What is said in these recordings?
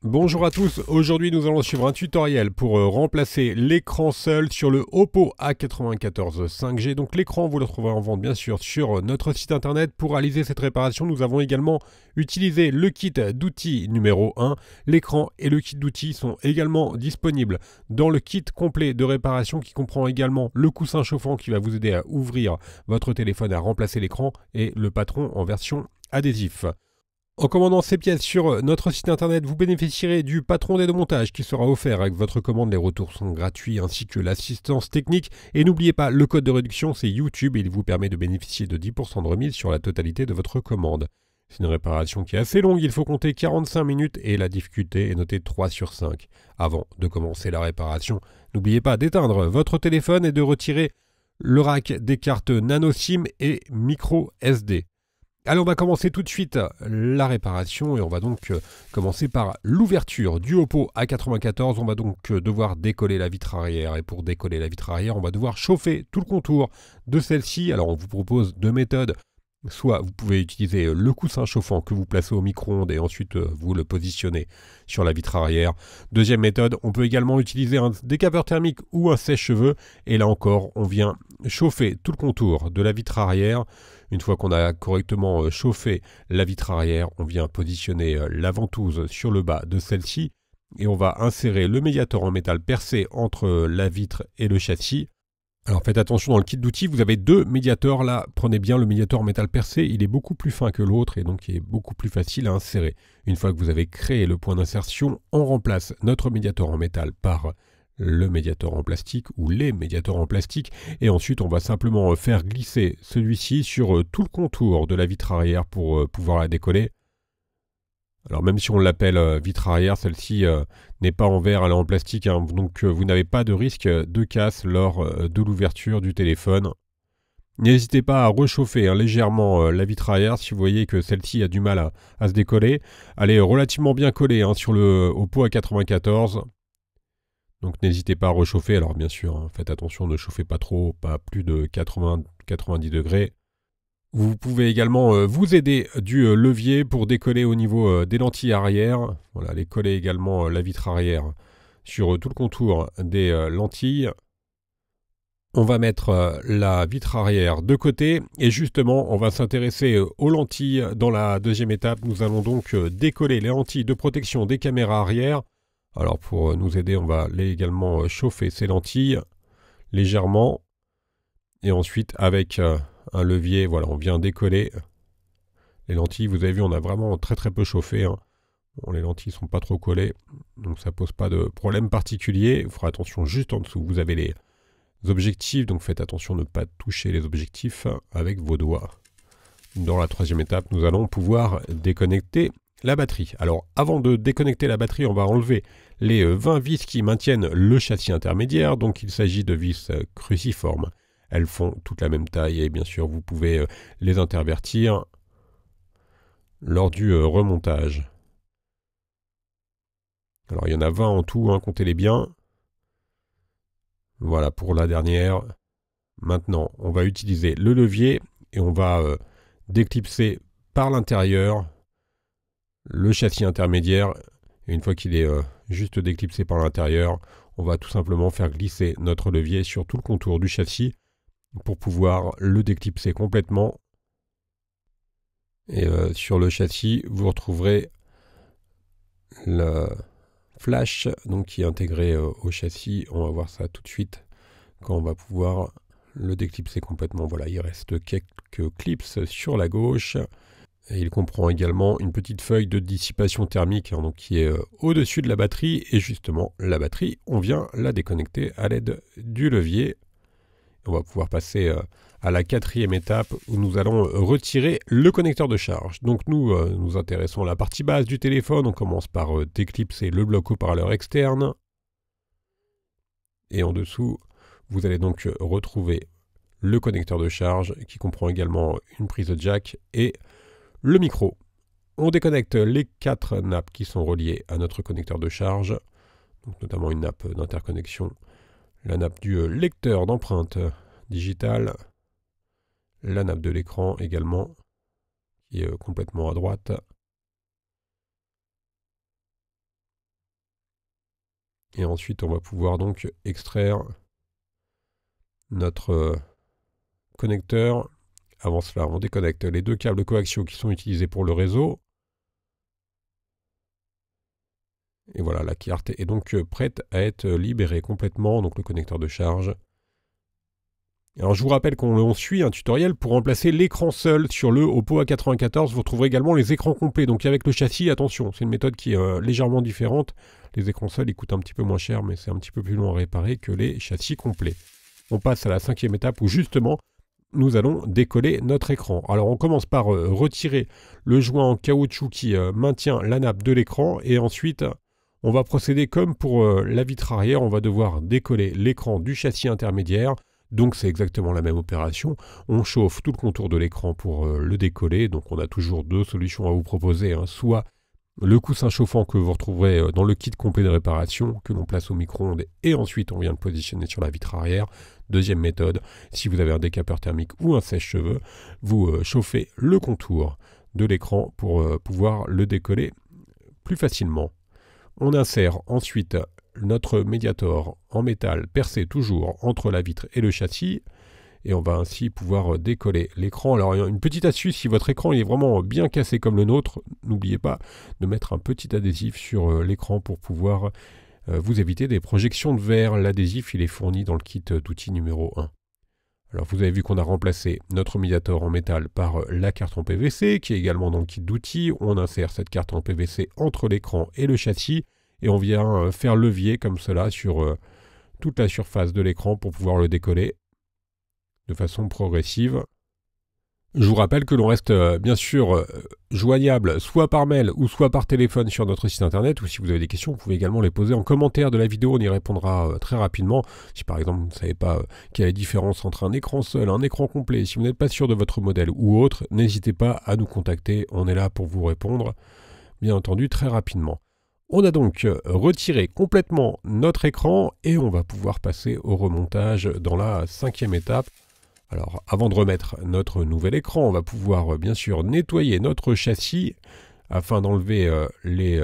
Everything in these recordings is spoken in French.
Bonjour à tous, aujourd'hui nous allons suivre un tutoriel pour remplacer l'écran seul sur le Oppo A94 5G. Donc l'écran vous le trouverez en vente bien sûr sur notre site internet. Pour réaliser cette réparation nous avons également utilisé le kit d'outils numéro 1. L'écran et le kit d'outils sont également disponibles dans le kit complet de réparation qui comprend également le coussin chauffant qui va vous aider à ouvrir votre téléphone, à remplacer l'écran et le patron en version adhésif. En commandant ces pièces sur notre site internet, vous bénéficierez du patron d'aide au montage qui sera offert avec votre commande. Les retours sont gratuits ainsi que l'assistance technique. Et n'oubliez pas, le code de réduction c'est YouTube et il vous permet de bénéficier de 10% de remise sur la totalité de votre commande. C'est une réparation qui est assez longue, il faut compter 45 minutes et la difficulté est notée 3 sur 5. Avant de commencer la réparation, n'oubliez pas d'éteindre votre téléphone et de retirer le rack des cartes nano SIM et micro SD. Alors on va commencer tout de suite la réparation et on va donc commencer par l'ouverture du Oppo A94. On va donc devoir décoller la vitre arrière et pour décoller la vitre arrière on va devoir chauffer tout le contour de celle-ci. Alors on vous propose deux méthodes. Soit vous pouvez utiliser le coussin chauffant que vous placez au micro-ondes et ensuite vous le positionnez sur la vitre arrière. Deuxième méthode, on peut également utiliser un décapeur thermique ou un sèche-cheveux. Et là encore, on vient chauffer tout le contour de la vitre arrière. Une fois qu'on a correctement chauffé la vitre arrière, on vient positionner la ventouse sur le bas de celle-ci. Et on va insérer le médiator en métal percé entre la vitre et le châssis. Alors faites attention, dans le kit d'outils, vous avez deux médiators là. Prenez bien le médiator métal percé, il est beaucoup plus fin que l'autre et donc il est beaucoup plus facile à insérer. Une fois que vous avez créé le point d'insertion, on remplace notre médiator en métal par le médiator en plastique ou les médiators en plastique. Et ensuite, on va simplement faire glisser celui-ci sur tout le contour de la vitre arrière pour pouvoir la décoller. Alors même si on l'appelle vitre arrière, celle-ci n'est pas en verre, elle est en plastique, hein, donc vous n'avez pas de risque de casse lors de l'ouverture du téléphone. N'hésitez pas à réchauffer légèrement la vitre arrière si vous voyez que celle-ci a du mal à se décoller. Elle est relativement bien collée sur le Oppo A94. Donc n'hésitez pas à réchauffer. Alors bien sûr, faites attention, ne chauffez pas trop, pas plus de 80-90 degrés. Vous pouvez également vous aider du levier pour décoller au niveau des lentilles arrière. Voilà, les coller également la vitre arrière sur tout le contour des lentilles. On va mettre la vitre arrière de côté et justement on va s'intéresser aux lentilles dans la deuxième étape. Nous allons donc décoller les lentilles de protection des caméras arrière. Alors pour nous aider, on va également chauffer ces lentilles légèrement et ensuite avec un levier, voilà, on vient décoller les lentilles. Vous avez vu, on a vraiment très peu chauffé. Bon, les lentilles sont pas trop collées, donc ça pose pas de problème particulier. Il faudra attention juste en dessous. Vous avez les objectifs, donc faites attention de ne pas toucher les objectifs avec vos doigts. Dans la troisième étape, nous allons pouvoir déconnecter la batterie. Alors avant de déconnecter la batterie, on va enlever les 20 vis qui maintiennent le châssis intermédiaire. Donc il s'agit de vis cruciformes. Elles font toute la même taille et bien sûr vous pouvez les intervertir lors du remontage. Alors il y en a 20 en tout, comptez-les bien. Voilà pour la dernière. Maintenant on va utiliser le levier et on va déclipser par l'intérieur le châssis intermédiaire. Et une fois qu'il est juste déclipsé par l'intérieur, on va tout simplement faire glisser notre levier sur tout le contour du châssis pour pouvoir le déclipser complètement. Et sur le châssis, vous retrouverez le flash donc, qui est intégré au châssis. On va voir ça tout de suite quand on va pouvoir le déclipser complètement. Voilà, il reste quelques clips sur la gauche. Et il comprend également une petite feuille de dissipation thermique donc qui est au-dessus de la batterie. Et justement, la batterie, on vient la déconnecter à l'aide du levier. On va pouvoir passer à la quatrième étape où nous allons retirer le connecteur de charge. Donc nous nous intéressons à la partie basse du téléphone. On commence par déclipser le bloc haut-parleur externe. Et en dessous, vous allez donc retrouver le connecteur de charge qui comprend également une prise jack et le micro. On déconnecte les 4 nappes qui sont reliées à notre connecteur de charge, donc notamment une nappe d'interconnexion, la nappe du lecteur d'empreinte digitale, la nappe de l'écran également, qui est complètement à droite. Et ensuite, on va pouvoir donc extraire notre connecteur. Avant cela, on déconnecte les 2 câbles coaxiaux qui sont utilisés pour le réseau. Et voilà, la carte est donc prête à être libérée complètement, donc le connecteur de charge. Alors je vous rappelle qu'on suit un tutoriel pour remplacer l'écran seul sur le Oppo A94. Vous retrouverez également les écrans complets. Donc avec le châssis, attention, c'est une méthode qui est légèrement différente. Les écrans seuls, ils coûtent un petit peu moins cher, mais c'est un petit peu plus long à réparer que les châssis complets. On passe à la 5e étape où justement, nous allons décoller notre écran. Alors on commence par retirer le joint en caoutchouc qui maintient la nappe de l'écran. Et ensuite, on va procéder comme pour la vitre arrière. On va devoir décoller l'écran du châssis intermédiaire. Donc c'est exactement la même opération. On chauffe tout le contour de l'écran pour le décoller. Donc on a toujours 2 solutions à vous proposer. Soit le coussin chauffant que vous retrouverez dans le kit complet de réparation que l'on place au micro-ondes et ensuite on vient le positionner sur la vitre arrière. Deuxième méthode, si vous avez un décapeur thermique ou un sèche-cheveux, vous chauffez le contour de l'écran pour pouvoir le décoller plus facilement. On insère ensuite notre médiator en métal percé toujours entre la vitre et le châssis. Et on va ainsi pouvoir décoller l'écran. Alors une petite astuce, si votre écran est vraiment bien cassé comme le nôtre, n'oubliez pas de mettre un petit adhésif sur l'écran pour pouvoir vous éviter des projections de verre. L'adhésif il est fourni dans le kit d'outils numéro 1. Alors vous avez vu qu'on a remplacé notre médiator en métal par la carte en PVC qui est également dans le kit d'outils. On insère cette carte en PVC entre l'écran et le châssis et on vient faire levier comme cela sur toute la surface de l'écran pour pouvoir le décoller de façon progressive. Je vous rappelle que l'on reste bien sûr joignable soit par mail ou soit par téléphone sur notre site internet, ou si vous avez des questions, vous pouvez également les poser en commentaire de la vidéo, on y répondra très rapidement. Si par exemple vous ne savez pas quelle est la différence entre un écran seul, un écran complet, si vous n'êtes pas sûr de votre modèle ou autre, n'hésitez pas à nous contacter, on est là pour vous répondre, bien entendu très rapidement. On a donc retiré complètement notre écran et on va pouvoir passer au remontage dans la 5e étape. Alors, avant de remettre notre nouvel écran, on va pouvoir bien sûr nettoyer notre châssis afin d'enlever les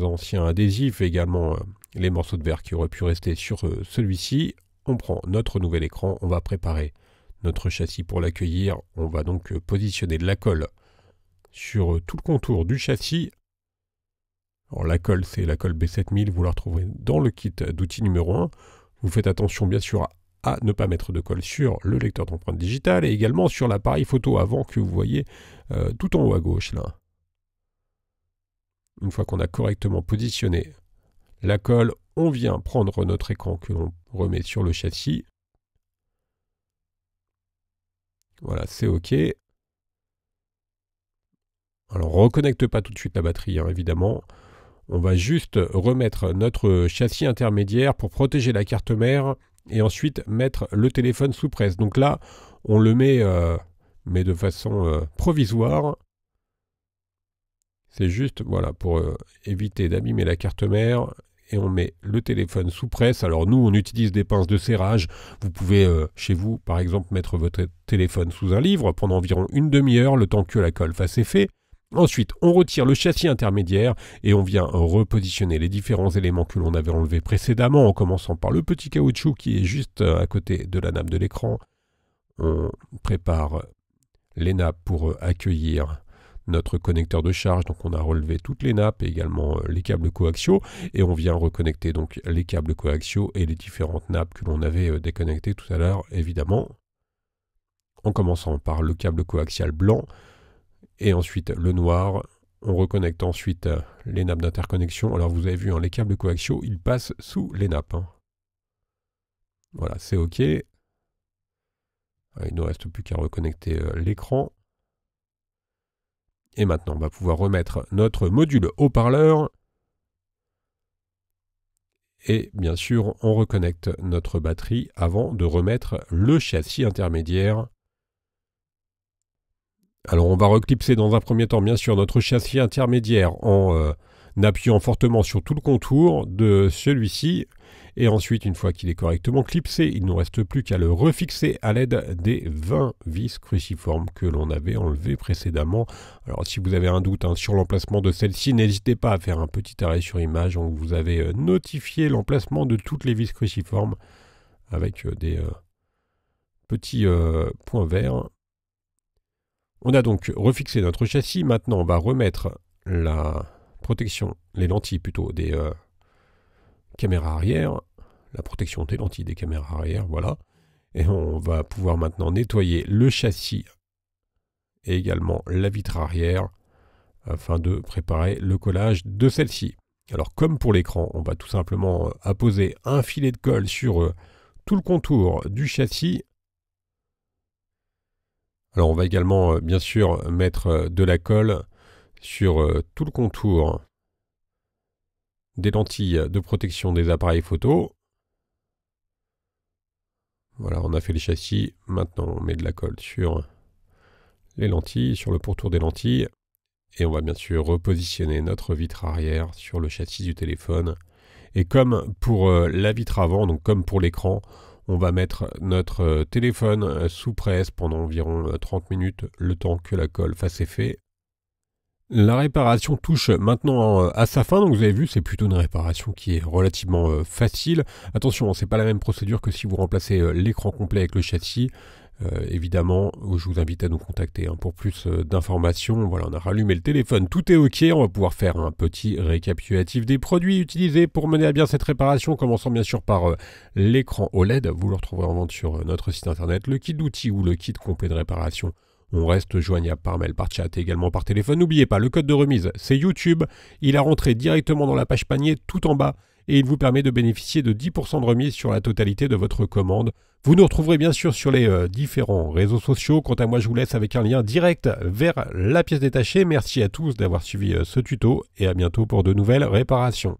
anciens adhésifs et également les morceaux de verre qui auraient pu rester sur celui-ci. On prend notre nouvel écran, on va préparer notre châssis pour l'accueillir. On va donc positionner de la colle sur tout le contour du châssis. Alors la colle, c'est la colle B7000, vous la retrouverez dans le kit d'outils numéro 1. Vous faites attention bien sûr à ne pas mettre de colle sur le lecteur d'empreinte digitale et également sur l'appareil photo avant que vous voyez tout en haut à gauche là. Une fois qu'on a correctement positionné la colle, on vient prendre notre écran que l'on remet sur le châssis. Voilà, c'est OK. Alors on ne reconnecte pas tout de suite la batterie, évidemment. On va juste remettre notre châssis intermédiaire pour protéger la carte mère et ensuite mettre le téléphone sous presse. Donc là, on le met, mais de façon provisoire. C'est juste voilà, pour éviter d'abîmer la carte mère. Et on met le téléphone sous presse. Alors nous, on utilise des pinces de serrage. Vous pouvez, chez vous, par exemple, mettre votre téléphone sous un livre pendant environ une demi-heure, le temps que la colle fasse effet. Ensuite, on retire le châssis intermédiaire et on vient repositionner les différents éléments que l'on avait enlevés précédemment, en commençant par le petit caoutchouc qui est juste à côté de la nappe de l'écran. On prépare les nappes pour accueillir notre connecteur de charge, donc on a relevé toutes les nappes et également les câbles coaxiaux et on vient reconnecter donc les câbles coaxiaux et les différentes nappes que l'on avait déconnectées tout à l'heure, évidemment, en commençant par le câble coaxial blanc. Et ensuite le noir, on reconnecte ensuite les nappes d'interconnexion. Alors vous avez vu, les câbles coaxiaux, ils passent sous les nappes. Voilà, c'est OK. Il ne reste plus qu'à reconnecter l'écran. Et maintenant, on va pouvoir remettre notre module haut-parleur. Et bien sûr, on reconnecte notre batterie avant de remettre le châssis intermédiaire. Alors on va reclipser dans un premier temps bien sûr notre châssis intermédiaire en appuyant fortement sur tout le contour de celui-ci. Et ensuite, une fois qu'il est correctement clipsé, il ne nous reste plus qu'à le refixer à l'aide des 20 vis cruciformes que l'on avait enlevées précédemment. Alors si vous avez un doute sur l'emplacement de celle-ci, n'hésitez pas à faire un petit arrêt sur image où vous avez notifié l'emplacement de toutes les vis cruciformes avec des petits points verts. On a donc refixé notre châssis. Maintenant, on va remettre la protection, les lentilles plutôt, des caméras arrière, la protection des lentilles des caméras arrière, voilà. Et on va pouvoir maintenant nettoyer le châssis et également la vitre arrière afin de préparer le collage de celle-ci. Alors comme pour l'écran, on va tout simplement apposer un filet de colle sur tout le contour du châssis. Alors on va également bien sûr mettre de la colle sur tout le contour des lentilles de protection des appareils photo. Voilà, on a fait les châssis. Maintenant, on met de la colle sur les lentilles, sur le pourtour des lentilles. Et on va bien sûr repositionner notre vitre arrière sur le châssis du téléphone. Et comme pour la vitre avant, donc comme pour l'écran, on va mettre notre téléphone sous presse pendant environ 30 minutes, le temps que la colle fasse effet. La réparation touche maintenant à sa fin, donc vous avez vu, c'est plutôt une réparation qui est relativement facile. Attention, c'est pas la même procédure que si vous remplacez l'écran complet avec le châssis. Évidemment, je vous invite à nous contacter pour plus d'informations. Voilà, on a rallumé le téléphone, tout est ok. On va pouvoir faire un petit récapitulatif des produits utilisés pour mener à bien cette réparation, commençant bien sûr par l'écran OLED. Vous le retrouverez en vente sur notre site internet, le kit d'outils ou le kit complet de réparation. On reste joignable par mail, par chat et également par téléphone. N'oubliez pas, le code de remise, c'est YouTube. Il a rentré directement dans la page panier tout en bas et il vous permet de bénéficier de 10% de remise sur la totalité de votre commande. Vous nous retrouverez bien sûr sur les différents réseaux sociaux. Quant à moi, je vous laisse avec un lien direct vers la pièce détachée. Merci à tous d'avoir suivi ce tuto et à bientôt pour de nouvelles réparations.